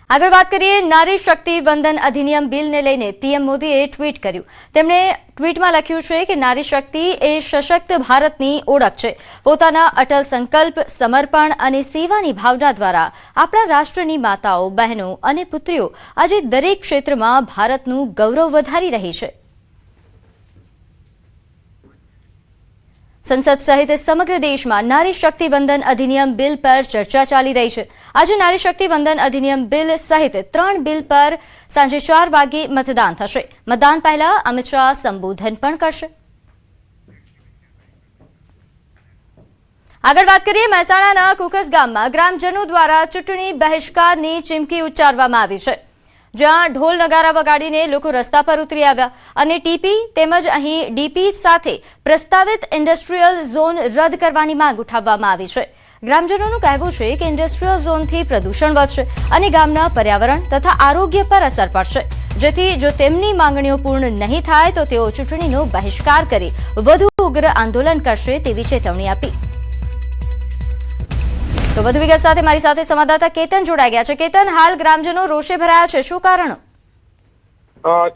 આગળ વાત કરીએ નારી શક્તિ વંદન અધિનિયમ બિલને લઈને પીએમ મોદીએ ટ્વીટ કર્યું। તેમણે ટ્વીટમાં લખ્યું છે કે નારી શક્તિ એ સશક્ત ભારતની ઓળખ છે। પોતાના અટલ સંકલ્પ, સમર્પણ અને સેવાની ભાવના દ્વારા આપણા રાષ્ટ્રની માતાઓ, બહેનો અને પુત્રીઓ આજે દરેક ક્ષેત્રમાં ભારતનું ગૌરવ વધારી રહી છે। संसद सहित समग्र देश में नारी शक्ति वंदन अधिनियम बिल पर चर्चा चाली रही है। आज नारी शक्ति वंदन अधिनियम बिल सहित 3 बिल पर सांजे 4 वागे मतदान थशे। मतदान पहला अमित शाह संबोधन पण करशे। आगळ वात करीए મહેસાણાના કુકસ ગામમાં ગ્રામજનો દ્વારા ચૂંટણી બહિષ્કારની ચીમકી ઉચ્ચારવામાં આવી છે, જ્યાં ઢોલ નગારા વગાડીને લોકો રસ્તા પર ઉતરી આવ્યા અને ટીપી તેમજ અહીં ડીપી સાથે પ્રસ્તાવિત ઇન્ડસ્ટ્રીયલ ઝોન રદ કરવાની માંગ ઉઠાવવામાં આવી છે। ગ્રામજનોનું કહેવું છે કે ઇન્ડસ્ટ્રીયલ ઝોનથી પ્રદૂષણ વધશે અને ગામના પર્યાવરણ તથા આરોગ્ય પર અસર પડશે, જેથી જો તેમની માંગણીઓ પૂર્ણ નહીં થાય તો તેઓ ચૂંટણીનો બહિષ્કાર કરી વધુ ઉગ્ર આંદોલન કરશે તેવી ચેતવણી આપી। तो વધુ વિગત સાથે મારી સાથે સંવાદદાતા કેતન જોડાઈ ગયા છે। કેતન, હાલ ગ્રામજનો રોષે ભરાયા છે, શું કારણ?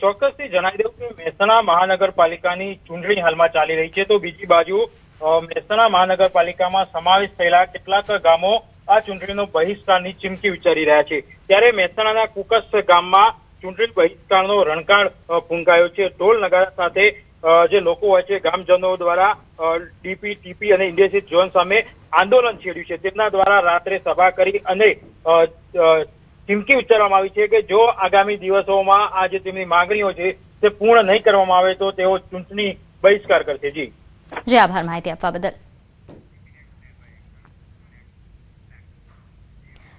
ચોક્કસથી જણાવી દઉં કે મહેસાણા મહાનગરપાલિકાની ચૂંટણી હાલમાં ચાલી રહી છે, તો બીજી બાજુ મહેસાણા મહાનગરપાલિકામાં સમાવેશ થયેલા કેટલાક ગામો આ ચૂંટણીનો બહિષ્કારની ચીમકી ઉચ્ચારી રહ્યા છે। ત્યારે મહેસાણાના કુકસ ગામમાં ચૂંટણી બહિષ્કારનો રણકાર ફૂંકાયો છે। ઢોલ નગારા સાથે જે લોકો હોય છે, ગામજનો દ્વારા ડીપી, ટીપી અને ઇન્ડસ્ટ્રીયલ ઝોન સામે આંદોલન છેડ્યું છે। તેમના દ્વારા રાત્રે સભા કરી અને ચીમકી ઉચ્ચારવામાં આવી છે કે જો આગામી દિવસોમાં આ જે તેમની માંગણીઓ છે તે પૂર્ણ નહીં કરવામાં આવે તો તેઓ ચૂંટણી બહિષ્કાર કરશે। જી આભાર માહિતી આપવા બદલ।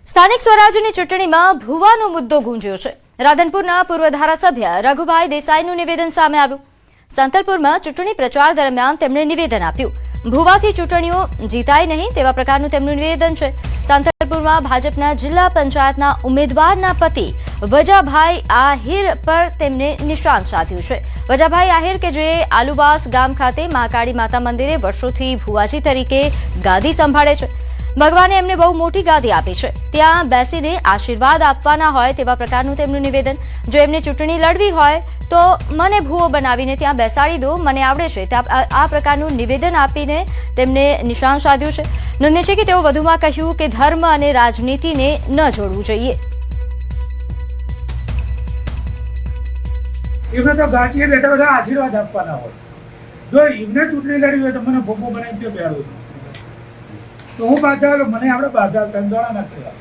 સ્થાનિક સ્વરાજ્યની ચૂંટણીમાં ભુવાનો મુદ્દો ગુંજ્યો છે। રાધનપુરના પૂર્વ ધારાસભ્ય રઘુભાઈ દેસાઈનું નિવેદન સામે આવ્યું। સંતલપુરમાં ચૂંટણી પ્રચાર દરમિયાન તેમણે નિવેદન આપ્યું। ભુવાથી ચૂંટણીઓ જીતાય નહીં તેવા પ્રકારનું તેમનું નિવેદન છે। સંતલપુરમાં ભાજપના જિલ્લા પંચાયતના ઉમેદવારના પતિ વજાભાઈ આહિર પર તેમણે નિશાન સાધ્યું છે। વજાભાઈ આહિર કે જે આલુવાસ ગામ ખાતે મહાકાળી માતા મંદિરે વર્ષોથી ભુવાજી તરીકે ગાદી સંભાળે છે। ભગવાને એમને બહુ મોટી ગાદી આપી છે, ત્યાં બેસીને આશીર્વાદ આપવાના હોય તેવા પ્રકારનું તેમનું નિવેદન। જો એમને ચૂંટણી લડવી હોય તો મને ભૂવો બનાવીને ત્યાં બેસાડી દો, મને આવડે છે, આ પ્રકારનું નિવેદન આપીને તેમણે નિશાન સાધ્યું છે। નોંધ્ય છે કે તેઓ વધુમાં કહ્યું કે ધર્મ અને રાજનીતિને ન જોડવું જોઈએ। એમને તો ગાંઠીએ બેઠા બેઠા આશીર્વાદ આપવાના હોય। જો એમને ચૂંટણી લડવી હોય તો મને ભૂકો બનાવી બેહાડવું, તો હું બાધા મને આપણે બાધા તંદોળા ના કહેવા,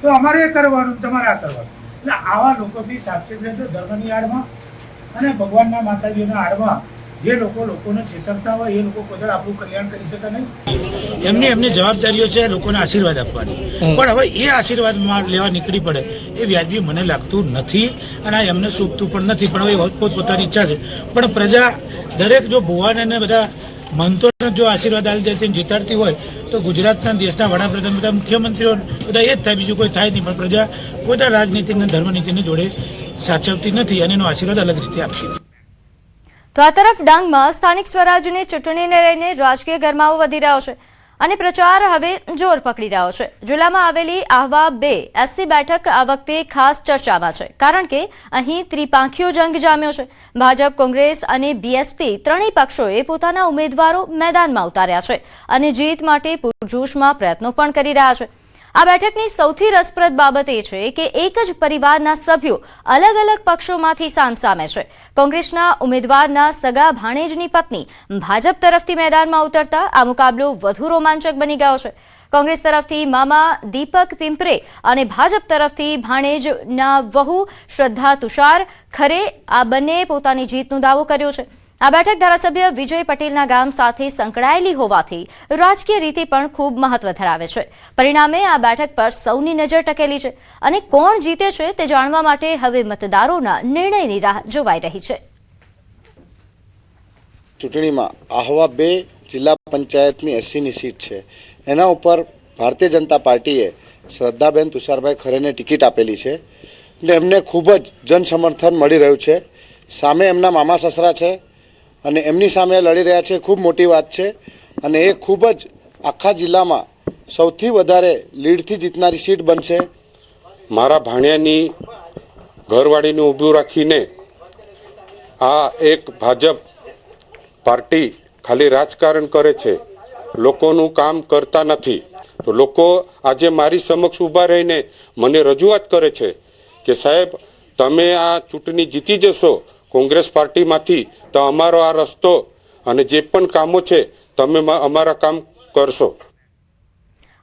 તો અમારે એ કરવાનું, તમારે આ કરવાનું। એટલે આવા લોકોથી સાક્ષી રહેજો। ધર્મની આડમાં અને ભગવાનના માતાજીના આડમાં જે લોકોને છેતરતા હોય એ લોકો કોઈ આપણું કલ્યાણ કરી શકે નહીં। એમની જવાબદારીઓ છે લોકોને આશીર્વાદ આપવાની, પણ હવે એ આશીર્વાદ લેવા નીકળી પડે એ વ્યાજબી મને લાગતું નથી અને આ એમને શોભતું પણ નથી। પણ હવે પોતપોતાની ઈચ્છા છે, પણ પ્રજા દરેક જો ભુવાને બધા મંત્રોને જો આશીર્વાદ આપી દે તેમ જીતાડતી હોય તો ગુજરાતના દેશના વડાપ્રધાન બધા મુખ્યમંત્રીઓ બધા એ જ થાય, બીજું કોઈ થાય નહીં। પણ પ્રજા પોતા રાજનીતિ અને ધર્મનીતિની જોડે સાચવતી નથી અને એનો આશીર્વાદ અલગ રીતે આપશે। તો આ તરફ ડાંગમાં સ્થાનિક સ્વરાજ્યની ચૂંટણીને લઈને રાજકીય ગરમાવો વધી રહ્યો છે અને પ્રચાર હવે જોર પકડી રહ્યો છે। જિલ્લામાં આવેલી આહવા 2 એસસી બેઠક આ વખતે ખાસ ચર્ચામાં છે, કારણ કે અહીં ત્રિપાંખીયો જંગ જામ્યો છે। ભાજપ, કોંગ્રેસ અને બીએસપી ત્રણેય પક્ષોએ પોતાના ઉમેદવારો મેદાનમાં ઉતાર્યા છે અને જીત માટે પૂરજોશમાં પ્રયત્નો પણ કરી રહ્યા છે। આ બેઠકની સૌથી રસપ્રદ બાબત એ છે કે એક જ પરિવારના સભ્યો અલગ અલગ પક્ષોમાંથી સામસામે છે। કોંગ્રેસના ઉમેદવારના સગા ભાણેજની પત્ની ભાજપ તરફથી મેદાનમાં ઉતરતા આ મુકાબલો વધુ રોમાંચક બની ગયો છે। કોંગ્રેસ તરફથી મામા દીપક પિંપરે અને ભાજપ તરફથી ભાણેજના વહુ શ્રદ્ધા તુષાર ખરે આ બંને પોતાની જીતનો દાવો કર્યો છે। આ બેઠક ધારાસભ્ય વિજય પટેલના ગામ સાથે સંકળાયેલી હોવાથી રાજકીય રીતે પણ ખૂબ મહત્વ ધરાવે છે। પરિણામે આ બેઠક પર સૌની નજર ટકેલી છે અને કોણ જીતે છે તે જાણવા માટે હવે મતદારોના નિર્ણયની રાહ જોવાઈ રહી છે। ચૂંટણીમાં આહવા 2 જિલ્લા પંચાયતની એસસીની સીટ છે, એના ઉપર ભારતીય જનતા પાર્ટીએ શ્રદ્ધાબેન તુષારભાઈ ખરેને ટિકિટ આપેલી છે એટલે એમને ખૂબ જ જનસમર્થન મળી રહ્યું છે। સામે એમના મામા સસરા છે અને એમની સામે લડી રહ્યા છે, ખૂબ મોટી વાત છે અને એ ખૂબ જ આખા જિલ્લામાં સૌથી વધારે લીડથી જીતનારી સીટ બનશે। મારા ભાણિયાની ઘરવાળીને ઊભું રાખીને આ એક ભાજપ પાર્ટી ખાલી રાજકારણ કરે છે, લોકોનું કામ કરતા નથી. તો લોકો આજે મારી સમક્ષ ઊભા રહીને મને રજૂઆત કરે છે કે સાહેબ તમે આ ચૂંટણી જીતી જશો કોંગ્રેસ પાર્ટીમાંથી તો અમારો આ રસ્તો અને જે પણ કામો છે તમે અમારા કામ કરશો.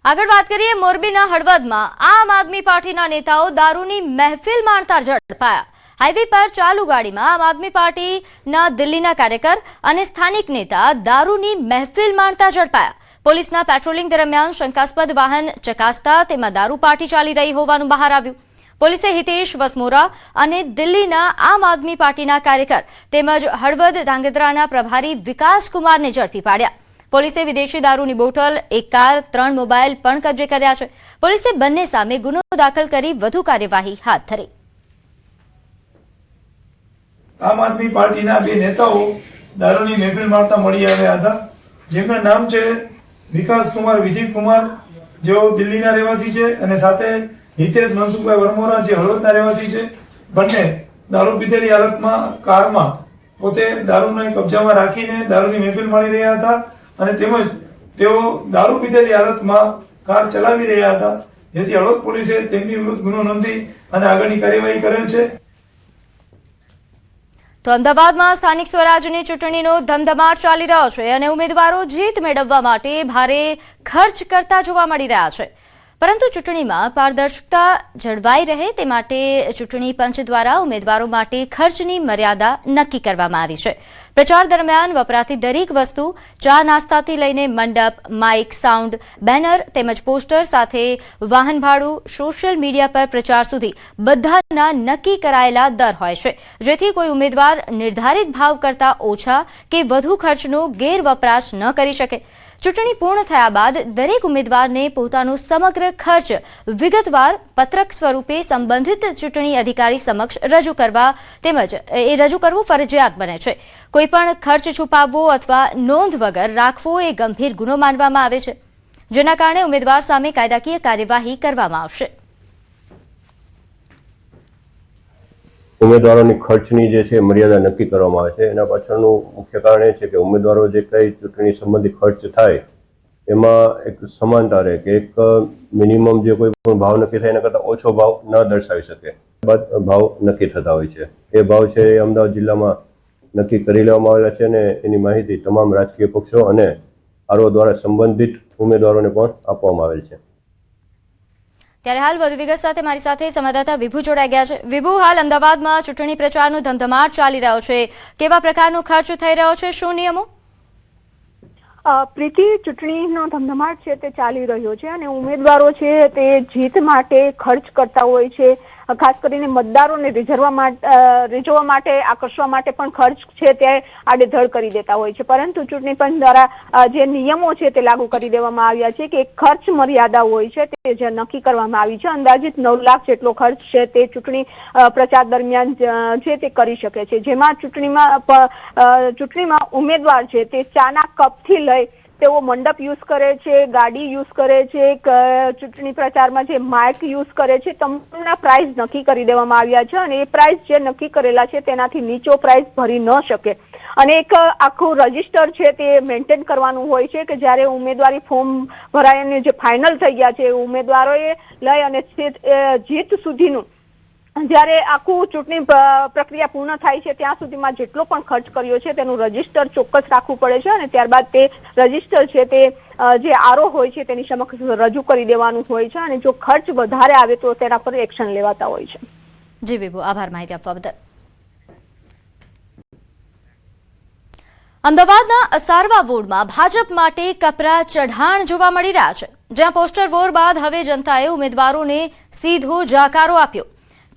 આગળ વાત કરીએ મોરબીના હળવદમાં આમ આદમી પાર્ટીના નેતાઓ દારૂની મહેફિલ માણતા ઝડપાયા. હાઈવે પર ચાલુ ગાડીમાં આમ આદમી પાર્ટીના દિલ્હીના કાર્યકર અને સ્થાનિક નેતા દારૂની મહેફિલ માણતા ઝડપાયા. પોલીસના પેટ્રોલિંગ દરમિયાન શંકાસ્પદ વાહન ચકાસતા તેમાં દારૂ પાર્ટી ચાલી રહી હોવાનું બહાર આવ્યું. પોલીસે હિતેશ વસમોરા અને દિલ્હીના આમ આદમી પાર્ટીના કાર્યકર તેમજ હળવદ ધાંગધ્રાના પ્રભારી વિકાસ કુમારને ઝડપી પાડ્યા. પોલીસે વિદેશી દારૂની બોટલ, એક કાર, 3 મોબાઈલ પણ કબજે કર્યા છે. પોલીસે બંને સામે ગુનો દાખલ કરી વધુ કાર્યવાહી હાથ ધરી. આમ આદમી પાર્ટીના બે નેતાઓ દારૂની મહેફિલ મારતા મળી આવ્યા હતા, જેમના નામ છે વિકાસ કુમાર, વિજય કુમાર, જેઓ દિલ્હીના રહેવાસી છે, અને સાથે હિતેશ મનસુખભાઈ વરમોરા, જે હળવદના રહેવાસી છે. બંને દારૂ પીધેલી હાલતમાં કારમાં પોતે દારૂને કબજામાં રાખીને દારૂની મહેફિલ માણી રહ્યા હતા, અને તેમજ તેઓ દારૂ પીધેલી હાલતમાં કાર ચલાવી રહ્યા હતા, જેથી હળવદ પોલીસે તેમની વિરુદ્ધ ગુનો નોંધી અને આગળની કાર્યવાહી કરેલ છે. તો અમદાવાદમાં સ્થાનિક સ્વરાજની ચૂંટણીનો ધમધમાટ ચાલી રહ્યો છે અને ઉમેદવારો જીત મેળવવા માટે ભારે ખર્ચ કરતા જોવા મળી રહ્યા છે. પરંતુ ચૂંટણીમાં પારદર્શકતા જળવાઈ રહે તે માટે ચૂંટણી પંચ દ્વારા ઉમેદવારો માટે ખર્ચની મર્યાદા નક્કી કરવામાં આવી છે. પ્રચાર દરમિયાન વપરાતી દરેક વસ્તુ, ચા નાસ્તાથી લઈને મંડપ, માઇક, સાઉન્ડ, બેનર તેમજ પોસ્ટર સાથે વાહન ભાડું, સોશિયલ મીડિયા પર પ્રચાર સુધી બધાના નક્કી કરાયેલા દર હોય છે, જેથી કોઈ ઉમેદવાર નિર્ધારિત ભાવ કરતાં ઓછા કે વધુ ખર્ચનો ગેરવપરાશ ન કરી શકે. ચૂંટણી પૂર્ણ થયા બાદ દરેક ઉમેદવારને પોતાનો સમગ્ર ખર્ચ વિગતવાર પત્રક સ્વરૂપે સંબંધિત ચૂંટણી અધિકારી સમક્ષ રજૂ કરવું ફરજિયાત બને છે. કોઈપણ ખર્ચ છુપાવવો અથવા નોંધ વગર રાખવો એ ગંભીર ગુનો માનવામાં આવે છે, જેના કારણે ઉમેદવાર સામે કાયદાકીય કાર્યવાહી કરવામાં આવશે. ઉમેદવારોની ખર્ચની જે છે મર્યાદા નક્કી કરવામાં આવે છે. એના પાછળનું મુખ્ય કારણ એ છે કે ઉમેદવારો જે કઈ ચૂંટણી સંબંધી ખર્ચ થાય એમાં એક સમાનતા રહે, કે એક મિનિમમ જે કોઈ પણ ભાવ નક્કી થાય એના કરતાં ઓછો ભાવ ન દર્શાવી શકે. બાદ ભાવ નક્કી થતા હોય છે. એ ભાવ છે એ અમદાવાદ જિલ્લામાં નક્કી કરી લેવામાં આવેલા છે, અને એની માહિતી તમામ રાજકીય પક્ષો અને આરઓ દ્વારા સંબંધિત ઉમેદવારોને પણ આપવામાં આવેલ છે. ત્યારે હાલ વધુ વિગત સાથે મારી સાથે સંવાદદાતા વિભુ જોડાઈ ગયા છે. વિભુ, હાલ અમદાવાદમાં ચૂંટણી પ્રચારનો ધમધમાટ ચાલી રહ્યો છે. કેવા પ્રકારનો ખર્ચ થઈ રહ્યો છે? શું નિયમો? પ્રીતિ, ચૂંટણીનો ધમધમાટ છે તે ચાલી રહ્યો છે અને ઉમેદવારો છે તે જીત માટે ખર્ચ કરતા હોય છે. ખાસ કરીને મતદારોને રીઝવવા માટે આકર્ષવા માટે પણ ખર્ચ છે તે આડેધડ કરી દેતા હોય છે. પરંતુ ચૂંટણી પંચ દ્વારા જે નિયમો છે તે લાગુ કરી દેવામાં આવ્યા છે કે ખર્ચ મર્યાદા હોય છે તે જે નક્કી કરવામાં આવી છે. અંદાજિત 9 લાખ જેટલો ખર્ચ છે તે ચૂંટણી પ્રચાર દરમિયાન છે તે કરી શકે છે. જેમાં ચૂંટણીમાં ઉમેદવાર છે તે ચાના કપથી લઈ તેઓ મંડપ યુઝ કરે છે, ગાડી યુઝ કરે છે, ચૂંટણી પ્રચારમાં જે માઇક યુઝ કરે છે, તમામના પ્રાઇસ નક્કી કરી દેવામાં આવ્યા છે અને એ પ્રાઇસ જે નક્કી કરેલા છે તેનાથી નીચો પ્રાઇસ ભરી ન શકે. અને એક આખું રજીસ્ટર છે તે મેન્ટેન કરવાનું હોય છે કે જ્યારે ઉમેદવારી ફોર્મ ભરાઈને જે ફાઇનલ થઈ ગયા છે ઉમેદવારોએ લઈ અને જીત સુધીનું જ્યારે આખું ચૂંટણી પ્રક્રિયા પૂર્ણ થાય છે ત્યાં સુધીમાં જેટલો પણ ખર્ચ કર્યો છે તેનું રજીસ્ટર ચોક્કસ રાખવું પડે છે અને ત્યારબાદ તે રજીસ્ટર છે તે જે આરઓ હોય છે તેની સમક્ષ રજૂ કરી દેવાનું હોય છે અને જો ખર્ચ વધારે આવે તો તેના પર એક્શન લેવાતા હોય છે. જી વિભુ, આભાર માહિતી આપવા બદલ. અમદાવાદના અસારવા વોર્ડમાં ભાજપ માટે કપરા ચઢાણ જોવા મળી રહ્યા છે, જ્યાં પોસ્ટર વોર બાદ હવે જનતાએ ઉમેદવારોને સીધો જાકારો આપ્યો.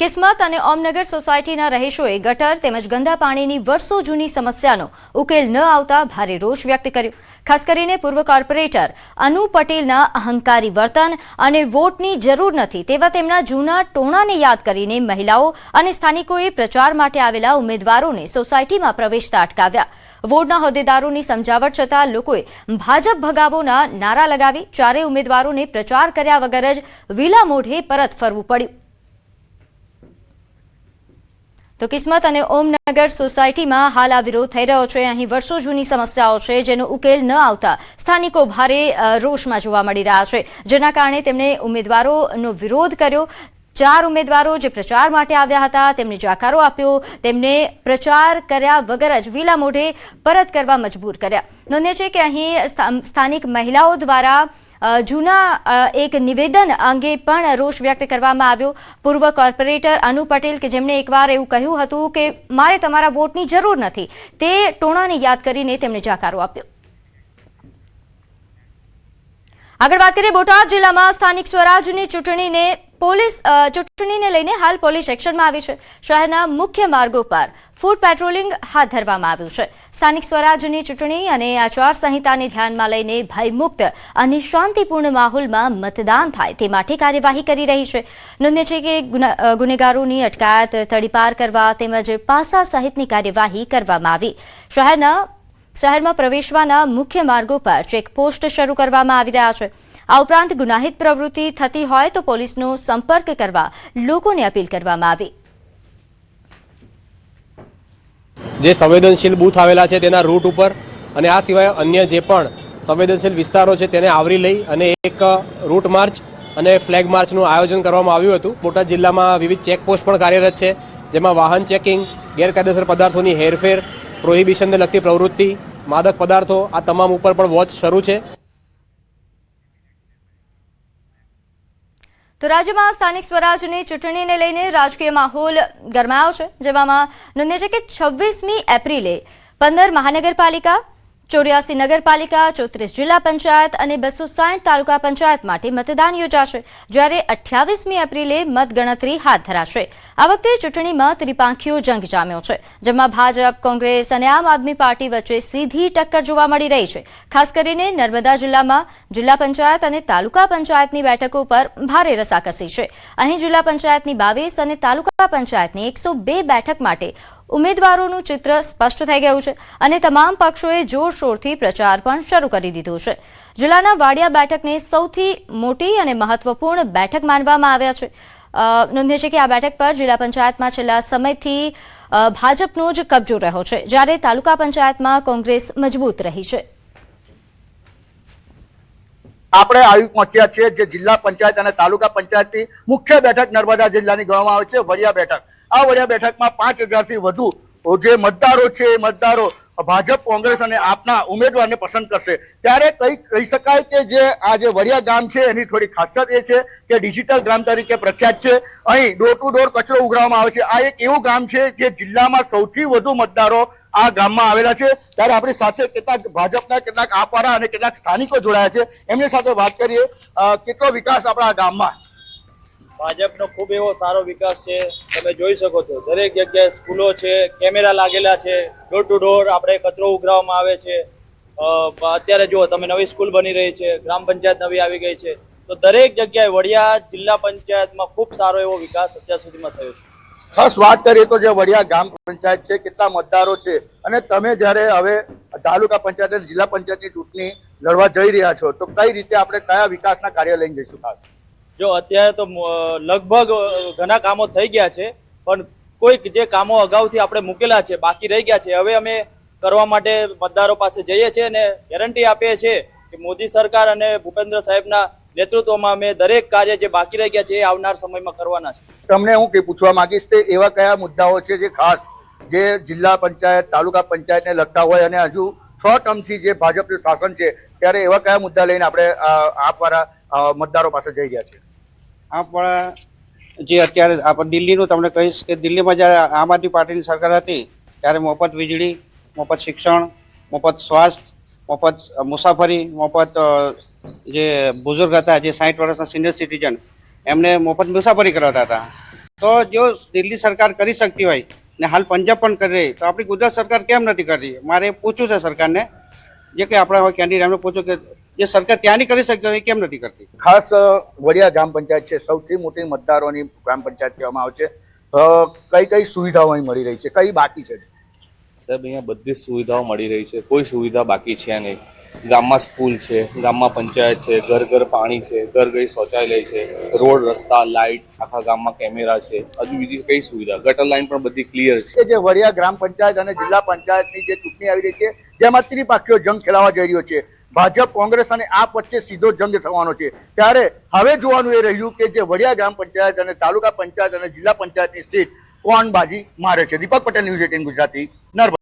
કિસ્મત અને ઓમનગર સોસાયટીના રહીશોએ ગટર તેમજ ગંદા પાણીની વર્ષો જૂની સમસ્યાનો ઉકેલ ન આવતા ભારે રોષ વ્યક્ત કર્યો. ખાસ કરીને પૂર્વ કોર્પોરેટર અનુ પટેલના અહંકારી વર્તન અને વોટની જરૂર નથી તેવા તેમના જૂના ટોણાને યાદ કરીને મહિલાઓ અને સ્થાનિકોએ પ્રચાર માટે આવેલા ઉમેદવારોને સોસાયટીમાં પ્રવેશતા અટકાવ્યા. વોર્ડના હોદ્દેદારોની સમજાવટ છતાં લોકોએ ભાજપ ભગાવોના નારા લગાવી ચારેય ઉમેદવારોને પ્રચાર કર્યા વગર જ વિલા મોઢે પરત ફરવું પડ્યું. તો કિસ્મત અને ઓમનગર સોસાયટીમાં હાલ આ વિરોધ થઈ રહ્યો છે. અહીં વર્ષો જૂની સમસ્યાઓ છે જેનો ઉકેલ ન આવતા સ્થાનિકો ભારે રોષમાં જોવા મળી રહ્યા છે, જેના કારણે તેમણે ઉમેદવારોનો વિરોધ કર્યો. 4 ઉમેદવારો જે પ્રચાર માટે આવ્યા હતા તેમને જાકારો આપ્યો, તેમને પ્રચાર કર્યા વગર જ વિલા મોઢે પરત કરવા મજબૂર કર્યા. નોંધનીય છે કે અહીં સ્થાનિક મહિલાઓ દ્વારા જૂના એક નિવેદન અંગે પણ રોષ વ્યક્ત કરવામાં આવ્યો. પૂર્વ કોર્પોરેટર અનુ પટેલ કે જેમણે એકવાર એવું કહ્યું હતું કે મારે તમારા વોટની જરૂર નથી, તે ટોણાને યાદ કરીને તેમણે જાકારો આપ્યો. આગળ વાત કરીએ બોટાદ જિલ્લામાં સ્થાનિક સ્વરાજની ચૂંટણીને લઈને હાલ પોલીસ એક્શનમાં આવી છે. શહેરના મુખ્ય માર્ગો પર ફૂટ પેટ્રોલિંગ હાથ ધરવામાં આવ્યું છે. સ્થાનિક સ્વરાજની ચૂંટણી અને આચારસંહિતાને ધ્યાનમાં લઈને ભયમુક્ત અને શાંતિપૂર્ણ માહોલમાં મતદાન થાય તે માટે કાર્યવાહી કરી રહી છે. નોંધનીય છે કે ગુનેગારોની અટકાયત, તડીપાર કરવા તેમજ પાસા સહિતની કાર્યવાહી કરવામાં આવી. શહેરમાં પ્રવેશવાના મુખ્ય માર્ગો પર ચેકપોસ્ટ શરૂ કરવામાં આવી રહ્યા છે. આ ઉપરાંત ગુનાહિત પ્રવૃત્તિ થતી હોય તો પોલીસનો સંપર્ક કરવા લોકોને અપીલ કરવામાં આવી. જે સંવેદનશીલ બૂથ આવેલા છે તેના રૂટ ઉપર અને આ સિવાય અન્ય જે પણ સંવેદનશીલ વિસ્તારો છે તેને આવરી લઈ અને એક રૂટ માર્ચ અને ફ્લેગ માર્ચનું આયોજન કરવામાં આવ્યું હતું. બોટાદ જિલ્લામાં વિવિધ ચેકપોસ્ટ પણ કાર્યરત છે, જેમાં વાહન ચેકિંગ, ગેરકાયદેસર પદાર્થોની હેરફેર, પ્રોહિબિશનને લગતી પ્રવૃત્તિ, માદક પદાર્થો આ તમામ ઉપર પણ વોચ શરૂ છે. તો રાજ્યમાં સ્થાનિક સ્વરાજની ચૂંટણીને લઈને રાજકીય માહોલ ગરમાયો છે, જેમાં નોંધનીય છે કે 26મી એપ્રિલે 15 મહાનગરપાલિકા, 84 નગરપાલિકા, 34 જિલ્લા પંચાયત અને 260 તાલુકા પંચાયત માટે મતદાન યોજાશે, જ્યારે 28મી એપ્રિલે મતગણતરી હાથ ધરાશે. આ વખતે ચૂંટણીમાં ત્રિપાંખીયો જંગ જામ્યો છે, જેમાં ભાજપ, કોંગ્રેસ અને આમ આદમી પાર્ટી વચ્ચે સીધી ટક્કર જોવા મળી રહી છે. ખાસ કરીને નર્મદા જિલ્લામાં જિલ્લા પંચાયત અને તાલુકા પંચાયતની બેઠકો પર ભારે રસાકસી છે. અહીં જિલ્લા પંચાયતની 22 અને તાલુકા પંચાયતની 102 બેઠક માટે ઉમેદવારોનું ચિત્ર સ્પષ્ટ થઈ ગયું છે અને તમામ પક્ષોએ જોરશોરથી પ્રચાર પણ શરૂ કરી દીધો છે. જિલ્લાના વાડિયા બેઠકને સૌથી મોટી અને મહત્વપૂર્ણ બેઠક માનવામાં આવ્યા છે. નોંધનીય છે કે આ બેઠક પર જિલ્લા પંચાયતમાં છેલ્લા સમયથી ભાજપનો જ કબજો રહ્યો છે, જ્યારે તાલુકા પંચાયતમાં કોંગ્રેસ મજબૂત રહી છે. આપણે આવી પહોંચ્યા છીએ જે જિલ્લા પંચાયત અને તાલુકા પંચાયતની મુખ્ય બેઠક નર્મદા જિલ્લાની ગણવામાં આવે છે, વડિયા બેઠક. આ વડિયા બેઠકમાં 5000 થી વધુ જે મતદારો છે એ મતદારો ભાજપ, કોંગ્રેસ અને આપના ઉમેદવારને પસંદ કરશે. ત્યારે કહી શકાય કે જે આ જે વડિયા ગામ છે એની થોડી ખાસિયત એ છે કે ડિજિટલ ગામ તરીકે પ્રખ્યાત છે. અહીં ડોર ટુ ડોર કચરો ઉઘરાવવામાં આવે છે. આ એક એવું ગામ છે જે જિલ્લામાં સૌથી વધુ મતદારો આ ગામમાં આવેલા છે. ત્યારે આપણી સાથે કેટલાક ભાજપના, કેટલાક આપવાળા અને કેટલાક સ્થાનિકો જોડાયા છે. એમની સાથે વાત કરીએ. કેટલો વિકાસ આપણા ગામમાં? ભાજપનો ખૂબ એવો સારો વિકાસ છે. તમે જોઈ શકો છો દરેક જગ્યાએ સ્કૂલો છે, કેમેરા લાગેલા છે, ડોર ટુ ડોર આપણે કચરો ઉઘરાવવામાં આવે છે. અત્યારે જુઓ તમે નવી સ્કૂલ બની રહી છે, ગ્રામ પંચાયત નવી આવી ગઈ છે. તો દરેક જગ્યાએ વડિયા જિલ્લા પંચાયતમાં ખૂબ સારો એવો વિકાસ અત્યાર સુધીમાં થયો છે. ખાસ વાત કરીએ તો જે વડિયા ગામ પંચાયત છે, કેટલા મતદારો છે અને તમે જ્યારે હવે તાલુકા પંચાયત અને જિલ્લા પંચાયતની ચૂંટણી લડવા જઈ રહ્યા છો તો કઈ રીતે આપણે કયા વિકાસના કાર્ય લઈને જઈશું? ખાસ જો અત્યારે તો લગભગ ઘણા કામો થઈ ગયા છે, પણ કોઈક જે કામો અગાઉથી આપણે મૂકેલા છે, બાકી રહી ગયા છે, હવે અમે કરવા માટે મતદારો પાસે જઈએ છીએ અને ગેરંટી આપીએ છીએ કે મોદી સરકાર અને ભૂપેન્દ્ર સાહેબના નેતૃત્વમાં અમે દરેક કાર્ય જે બાકી રહી ગયા છે એ આવનાર સમયમાં કરવાના છે. તમને હું કઈ પૂછવા માંગીશ તે એવા કયા મુદ્દાઓ છે જે ખાસ જે જિલ્લા પંચાયત, તાલુકા પંચાયતને લગતા હોય અને હજુ 6 ટર્મથી જે ભાજપનું શાસન છે ત્યારે એવા કયા મુદ્દા લઈને આપણે આપવાળા મતદારો પાસે જઈ ગયા છે? આપણા જે અત્યારે આપણે દિલ્હીનું તમને કહીશ કે દિલ્હીમાં જ્યારે આમ આદમી પાર્ટીની સરકાર હતી ત્યારે મફત વીજળી, મફત શિક્ષણ, મફત સ્વાસ્થ્ય, મફત મુસાફરી, મફત જે બુઝુર્ગ હતા જે 60 વર્ષના સિનિયર સિટીઝન એમને મફત મુસાફરી કરાવતા હતા. તો જો દિલ્હી સરકાર કરી શકતી હોય ને હાલ પંજાબ પણ કરી રહી તો આપણી ગુજરાત સરકાર કેમ નથી કરતી? મારે પૂછવું છે સરકારને, જે કંઈ આપણા હોય કેન્ડિડેટ એમને પૂછું કે જે સરકાર ત્યાંની કરી શકતી હોય કેમ નથી કરતી? ખાસ વડિયા ગ્રામ પંચાયત છે, સૌથી મોટી મતદારોની ગ્રામ પંચાયત કહેવામાં આવે છે. કઈ કઈ સુવિધાઓ અહીં મળી રહી છે, કઈ બાકી છે? સાહેબ અહીંયા બધી સુવિધાઓ મળી રહી છે, કોઈ સુવિધા બાકી છે નહીં. ગામમાં સ્કૂલ છે, ગામમાં પંચાયત છે, ઘર ઘર પાણી છે, ઘર ઘર શૌચાલય છે, રોડ રસ્તા લાઇટ, આખા ગામમાં કેમેરા છે, હજુ બીજી કઈ સુવિધા, ગટર લાઈન પણ બધી ક્લિયર છે. કે જે વડિયા ગ્રામ પંચાયત અને જિલ્લા પંચાયતની જે ચૂંટણી આવી રહી છે જેમાં ત્રિપાક્ષીય જંગ ખેલાવા જઈ રહ્યો છે. ભાજપ, કોંગ્રેસ અને આપ વચ્ચે સીધો જંગ થવાનો છે. ત્યારે હવે જોવાનું એ રહ્યું કે જે વડિયા ગ્રામ પંચાયત અને તાલુકા પંચાયત અને જિલ્લા પંચાયતની સીટ કોણ બાજી મારે છે. દીપક પટેલ, ન્યૂઝ 18 ગુજરાતી, નર્મદા.